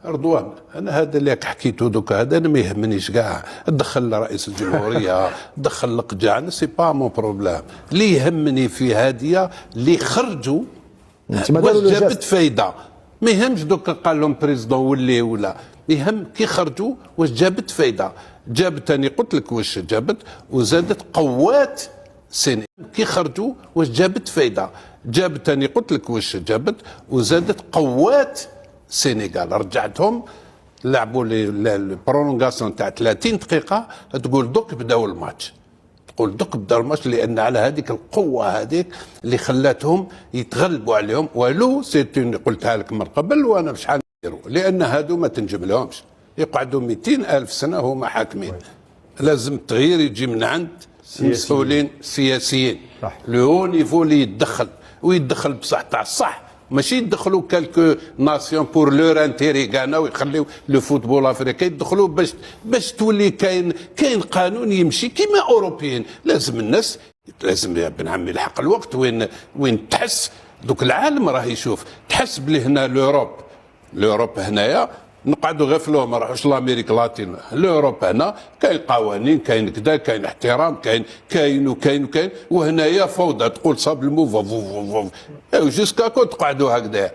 رضوان، انا هذا اللي حكيته دوكا هذا انا ما يهمنيش كاع، دخل رئيس الجمهوريه دخل القجع، سي با مون بروبليم. اللي يهمني في هذه اللي خرجوا واش جابت فايده. ما يهمش دوكا قال لهم بريزدون ولي ولا، يهم كي خرجوا واش جابت فايده. جابت، انا قلت لك واش جابت، وزادت قوات سنين. كي خرجوا واش جابت فايده. جابت، انا قلت لك واش جابت، وزادت قوات السنغال. رجعتهم لعبوا البرولونغاسيون تاع 30 دقيقه. تقول دوك بداو الماتش، تقول دوك بداو الماتش، لان على هذيك القوه هذيك اللي خلاتهم يتغلبوا عليهم. والو سيتون قلتها لك من قبل، وانا شحال نديروا، لان هادو ما تنجم لهمش يقعدوا 200 ألف سنه هما حاكمين. لازم التغيير يجي من عند المسؤولين السياسيين. لو هو نيفو اللي يتدخل، ويتدخل بصح تاع الصح، ماشي يدخلوا كالكو ناسيون بور لور انتيري كانا ويخليو لو فوتبول افريقي. يدخلوا باش تولي كاين قانون يمشي كيما اوروبيين. لازم الناس، لازم يا بن عمي الحق الوقت وين تحس دوك العالم راه يشوف، تحس بلي هنا لوروب هنايا نقعدوا غير فلوه، ما نروحوش لامريكا اللاتين. لوروب هنا كاين قوانين، كاين كذا، كاين احترام، كاين وكاين. وهنايا فوضى، تقول صاب الموفا جوسكا كنت تقعدوا هكذا.